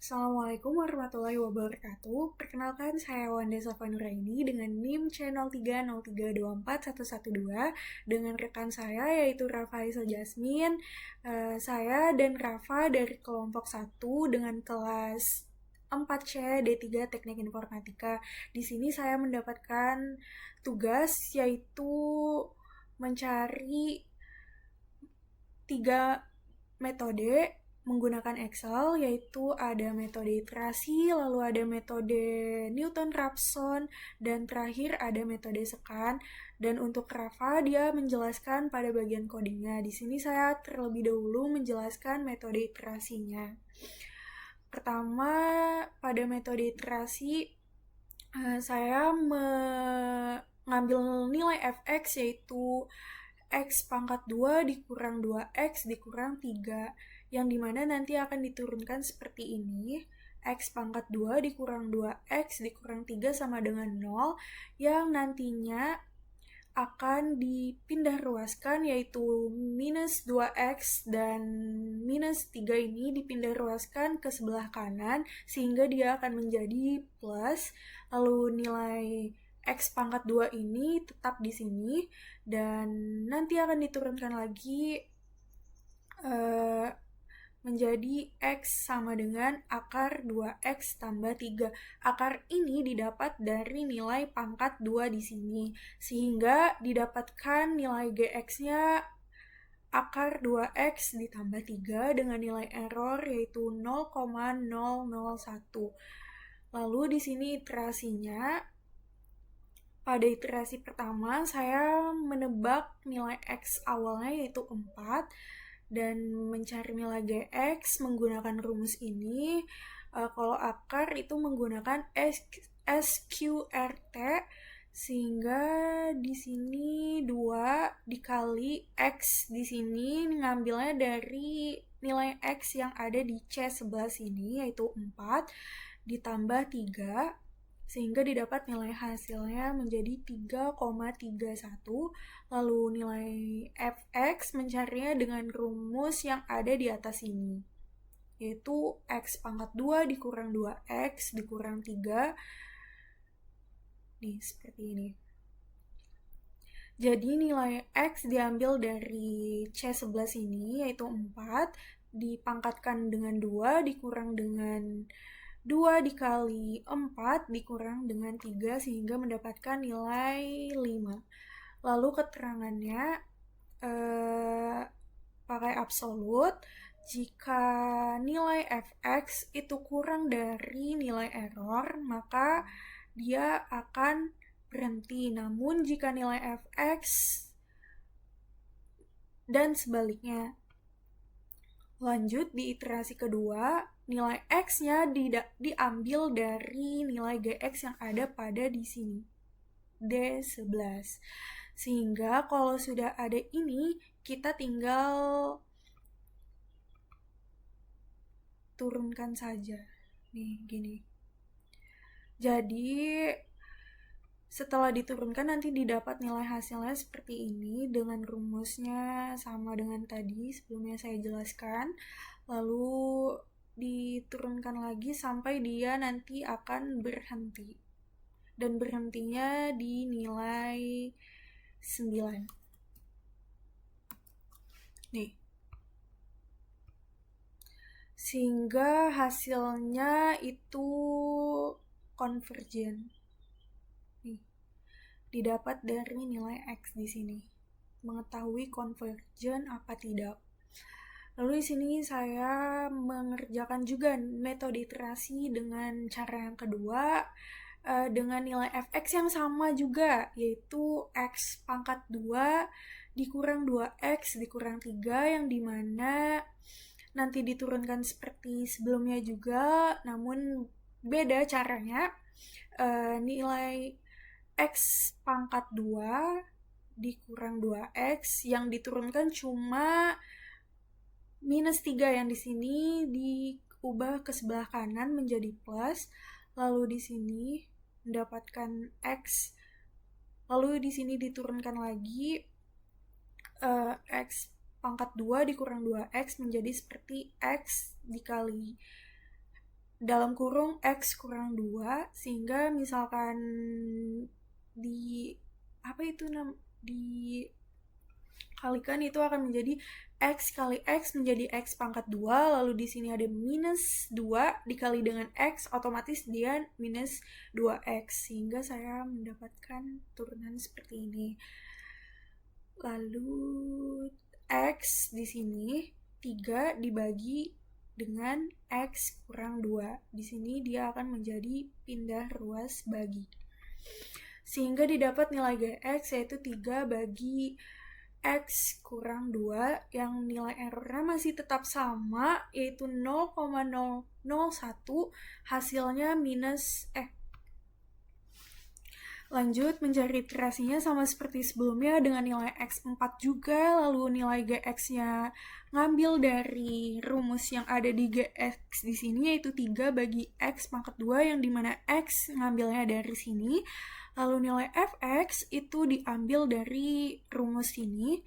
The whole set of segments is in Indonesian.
Assalamualaikum warahmatullahi wabarakatuh. Perkenalkan, saya Wanda Safanuraini dengan NIM C0303241112 dengan rekan saya yaitu Rafa Isel Jasmine. Saya dan Rafa dari kelompok 1 dengan kelas 4C D3 Teknik Informatika. Di sini saya mendapatkan tugas yaitu mencari 3 metode menggunakan Excel, yaitu ada metode iterasi, lalu ada metode Newton-Raphson, dan terakhir ada metode sekan. Dan untuk Rafa, dia menjelaskan pada bagian codingnya. Di sini saya terlebih dahulu menjelaskan metode iterasinya. Pertama, pada metode iterasi, saya mengambil nilai fx yaitu x pangkat 2 dikurang 2x dikurang 3, yang dimana nanti akan diturunkan seperti ini. X pangkat 2 dikurang 2x dikurang 3 sama dengan 0, yang nantinya akan dipindah ruaskan, yaitu minus 2x dan minus 3 ini dipindah ruaskan ke sebelah kanan sehingga dia akan menjadi plus. Lalu nilai x pangkat 2 ini tetap di sini dan nanti akan diturunkan lagi menjadi x sama dengan akar 2x tambah 3. Akar ini didapat dari nilai pangkat 2 di sini, sehingga didapatkan nilai gx-nya akar 2x ditambah 3 dengan nilai error yaitu 0,001. Lalu di sini iterasinya, pada iterasi pertama saya menebak nilai x awalnya yaitu 4 dan mencari nilai gx menggunakan rumus ini. Kalau akar itu menggunakan SQRT, sehingga di sini 2 dikali x di sini ngambilnya dari nilai x yang ada di C sebelah sini yaitu 4 ditambah 3 sehingga didapat nilai hasilnya menjadi 3,31. Lalu nilai fx mencarinya dengan rumus yang ada di atas ini, yaitu x pangkat 2 dikurang 2x dikurang 3. Nih, seperti ini. Jadi nilai x diambil dari C sebelah sini, yaitu 4, dipangkatkan dengan 2, dikurang dengan 2 dikali 4 dikurang dengan 3 sehingga mendapatkan nilai 5. Lalu keterangannya pakai absolut. Jika nilai fx itu kurang dari nilai error, maka dia akan berhenti. Namun jika nilai fx dan sebaliknya. Lanjut di iterasi kedua, nilai x-nya diambil dari nilai gx yang ada pada di sini, D11. Sehingga kalau sudah ada ini, kita tinggal turunkan saja. Nih, gini. Jadi, setelah diturunkan nanti didapat nilai hasilnya seperti ini dengan rumusnya sama dengan tadi sebelumnya saya jelaskan. Lalu diturunkan lagi sampai dia nanti akan berhenti. Dan berhentinya di nilai 9. Nih. Sehingga hasilnya itu konvergen. Didapat dari nilai x di sini. Mengetahui konvergen apa tidak. Lalu di sini saya mengerjakan juga metode iterasi dengan cara yang kedua dengan nilai fx yang sama juga, yaitu x pangkat 2 dikurang 2x dikurang 3, yang dimana nanti diturunkan seperti sebelumnya juga, namun beda caranya. Nilai x pangkat 2 dikurang 2x yang diturunkan cuma minus 3, yang di sini diubah ke sebelah kanan menjadi plus. Lalu di sini mendapatkan x. Lalu di sini diturunkan lagi x pangkat 2 dikurang 2x menjadi seperti x dikali dalam kurung X kurang 2, sehingga misalkan di apa itu dikalikan itu akan menjadi X kali X menjadi X pangkat 2, lalu di sini ada minus 2 dikali dengan X, otomatis dia minus 2X, sehingga saya mendapatkan turunan seperti ini. Lalu X di sini 3 dibagi dengan X kurang 2. Di sini dia akan menjadi pindah ruas bagi. Sehingga didapat nilai GX yaitu 3 bagi X kurang 2 yang nilai errornya masih tetap sama yaitu 0,001, hasilnya minus Lanjut, mencari iterasinya sama seperti sebelumnya dengan nilai X 4 juga, lalu nilai GX-nya ngambil dari rumus yang ada di GX di sini, yaitu 3 bagi X pangkat 2, yang dimana X ngambilnya dari sini, lalu nilai Fx itu diambil dari rumus ini,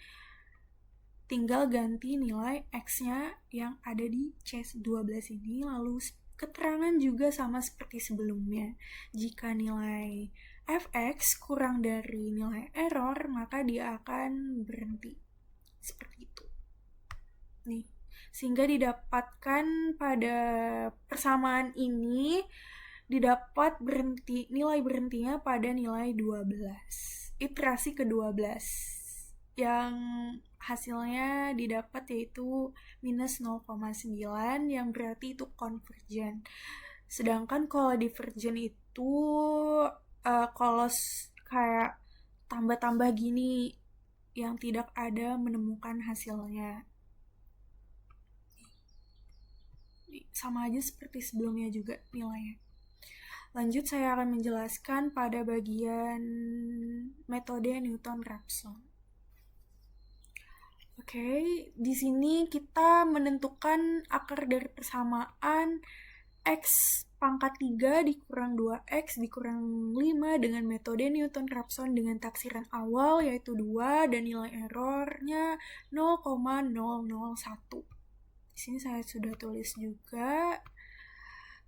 tinggal ganti nilai X-nya yang ada di C12 ini, lalu keterangan juga sama seperti sebelumnya. Jika nilai Fx kurang dari nilai error, maka dia akan berhenti. Seperti itu. Nih, sehingga didapatkan pada persamaan ini didapat nilai berhentinya pada nilai 12. Iterasi ke-12 yang hasilnya didapat yaitu minus 0,9, yang berarti itu convergent. Sedangkan kalau divergent itu kalau kayak tambah-tambah gini yang tidak ada menemukan hasilnya. Sama aja seperti sebelumnya juga nilainya. Lanjut, saya akan menjelaskan pada bagian metode Newton-Raphson. Oke, di sini kita menentukan akar dari persamaan X pangkat 3 dikurang 2X dikurang 5 dengan metode Newton-Raphson dengan taksiran awal yaitu 2 dan nilai errornya 0,001. Di sini saya sudah tulis juga.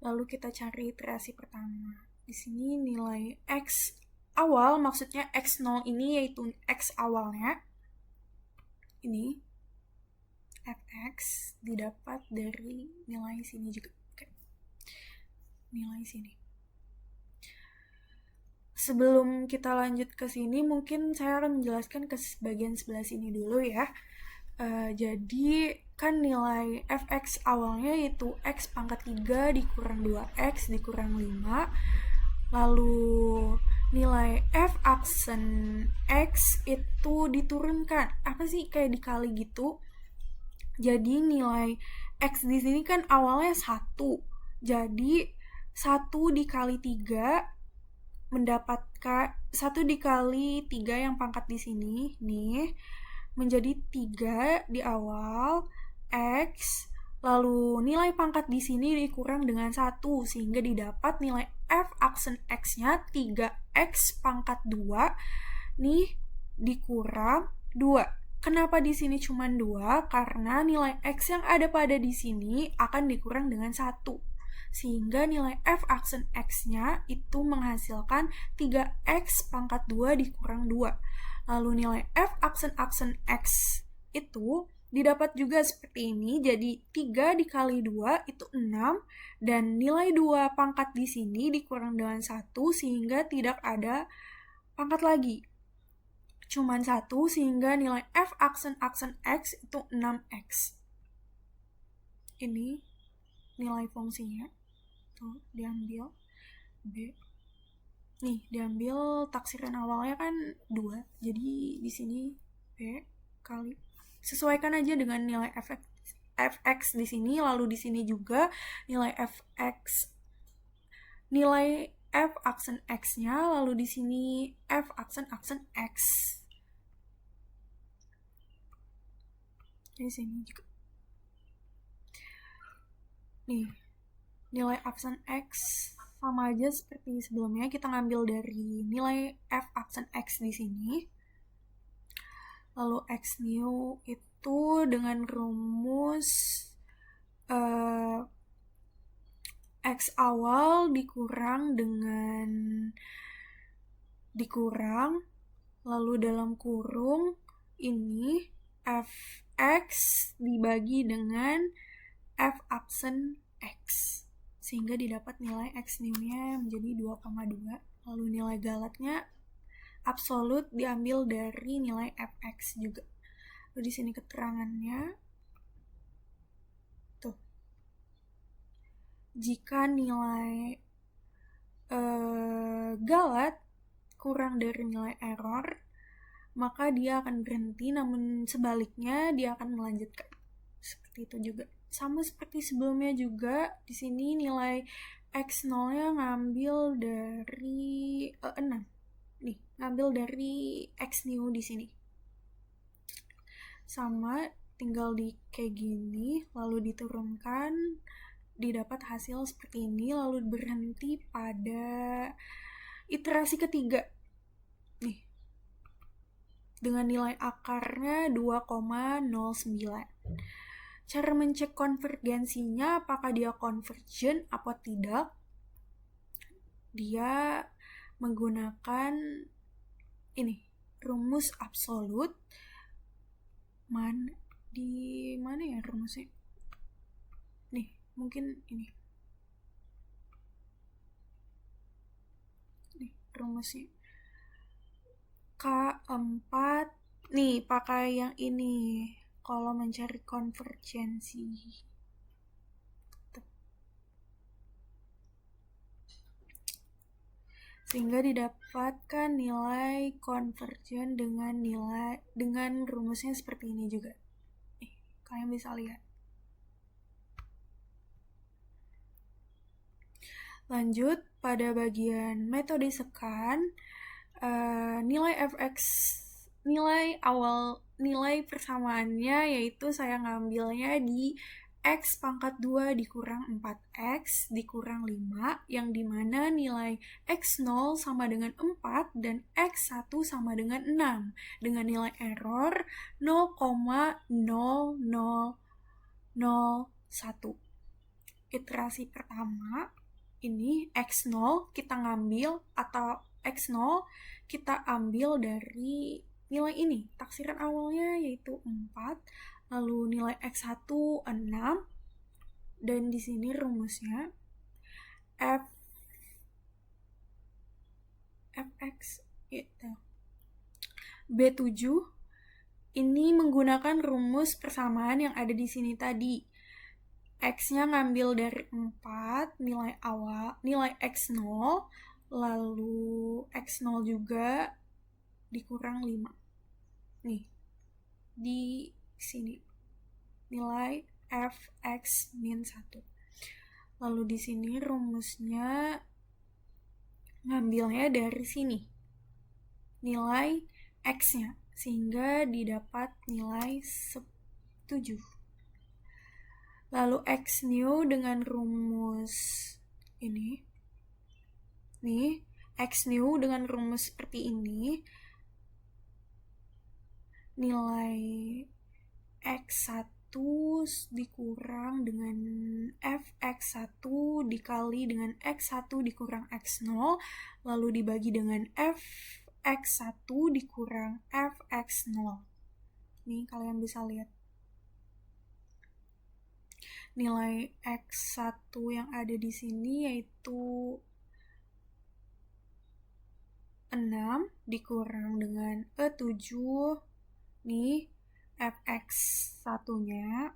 Lalu kita cari iterasi pertama. Di sini nilai X awal, maksudnya X0 ini yaitu X awalnya. Ini Fx didapat dari nilai sini juga. Nilai sini. Sebelum kita lanjut ke sini, mungkin saya akan menjelaskan ke bagian sebelah sini dulu ya. Jadi kan nilai Fx awalnya yaitu X pangkat 3 dikurang 2X dikurang 5. Lalu nilai F aksen X itu diturunkan. Apa sih, kayak dikali gitu. Jadi nilai X di sini kan awalnya 1. Jadi 1 dikali 3 mendapatkan 1 dikali 3 yang pangkat di sini nih menjadi 3 di awal X, lalu nilai pangkat di sini dikurang dengan 1 sehingga didapat nilai F aksen X-nya 3X pangkat 2 nih dikurang 2. Kenapa di sini cuma 2? Karena nilai X yang ada pada di sini akan dikurang dengan 1. Sehingga nilai F aksen X-nya itu menghasilkan 3X pangkat 2 dikurang 2. Lalu nilai F aksen X itu didapat juga seperti ini. Jadi 3 dikali 2 itu 6. Dan nilai 2 pangkat di sini dikurang dengan 1 sehingga tidak ada pangkat lagi. Cuman 1 sehingga nilai F aksen X itu 6X. Ini nilai fungsinya. Tuh, diambil B. Nih, diambil taksiran awalnya kan 2. Jadi di sini B kali. Sesuaikan aja dengan nilai Fx di sini, lalu di sini juga nilai Fx nilai F aksen X-nya, lalu di sini F aksen X. Di sini juga. Nih, nilai aksen X sama aja seperti sebelumnya, kita ngambil dari nilai F aksen X di sini. Lalu X new itu dengan rumus X awal dikurang, lalu dalam kurung ini fx dibagi dengan f absen x, sehingga didapat nilai x new-nya menjadi 2,2. Lalu nilai galatnya absolut diambil dari nilai fx juga. Lalu di sini keterangannya tuh, jika nilai galat kurang dari nilai error, maka dia akan berhenti, namun sebaliknya dia akan melanjutkan. Seperti itu juga. Sama seperti sebelumnya juga, di sini nilai x0-nya ngambil dari 6. Nih, ngambil dari x new di sini. Sama, tinggal di kayak gini, lalu diturunkan, didapat hasil seperti ini, lalu berhenti pada iterasi ketiga. Nih, dengan nilai akarnya 2,09. Cara mencek konvergensinya, apakah dia convergent atau tidak, dia menggunakan ini, rumus absolut. Di mana ya rumusnya? Nih, mungkin ini. Nih, rumusnya. K4. Nih, pakai yang ini. Kalau mencari konvergensi. Sehingga didapatkan nilai konvergen dengan rumusnya seperti ini juga. Kalian bisa lihat. Lanjut pada bagian metode sekan, nilai fx, nilai persamaannya yaitu saya ngambilnya di x pangkat 2 dikurang 4x dikurang 5, yang dimana nilai x0 sama dengan 4 dan x1 sama dengan 6, dengan nilai error 0,0001. Iterasi pertama, ini x0 kita ngambil, atau x0 kita ambil dari nilai ini, taksiran awalnya yaitu 4, lalu nilai x1 6, dan di sini rumusnya fx itu B7. Ini menggunakan rumus persamaan yang ada di sini tadi. X-nya ngambil dari 4, nilai x0, lalu x0 juga dikurang 5. Nih, di sini nilai fx min 1. Lalu di sini rumusnya ngambilnya dari sini, nilai x-nya, sehingga didapat nilai 7. Lalu x new dengan rumus ini. Nih, x new dengan rumus seperti ini. Nilai x1 dikurang dengan fx1 dikali dengan x1 dikurang x0, lalu dibagi dengan fx1 dikurang fx0. Nih, kalian bisa lihat. Nilai x1 yang ada di sini yaitu 6 dikurang dengan E7. Nih, fx1-nya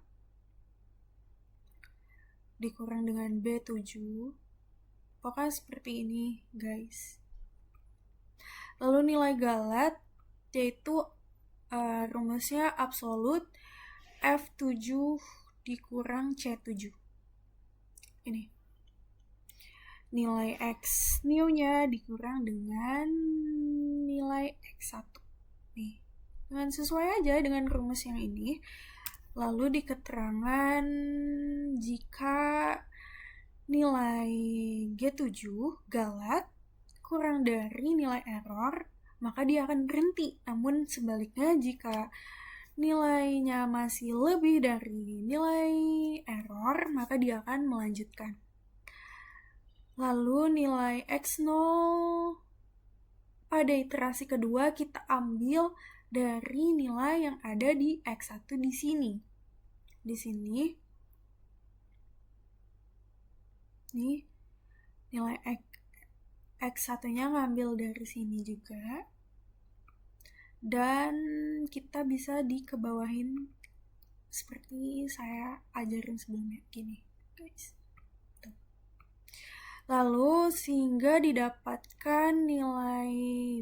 dikurang dengan B7. Pokoknya seperti ini, guys. Lalu nilai galat yaitu rumusnya absolut F7 dikurang C7. Ini. Nilai X new-nya dikurang dengan nilai X1. Nih. Dengan sesuai aja dengan rumus yang ini. Lalu di keterangan, jika nilai G7 galat kurang dari nilai error, maka dia akan berhenti. Namun sebaliknya, jika nilainya masih lebih dari nilai error, maka dia akan melanjutkan. Lalu nilai X0 pada iterasi kedua kita ambil dari nilai yang ada di X1 di sini. Di sini, nih, nilai X1-nya ngambil dari sini juga. Dan kita bisa dikebawahin seperti saya ajarin sebelumnya, gini, guys. Lalu sehingga didapatkan nilai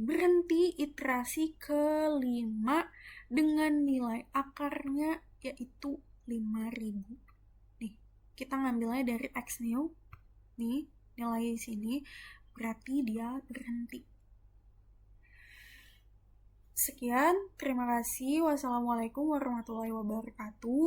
berhenti iterasi kelima dengan nilai akarnya yaitu 5.000. Nih, kita ngambilnya dari X new. Nih, nilai sini berarti dia berhenti. Sekian, terima kasih. Wassalamualaikum warahmatullahi wabarakatuh.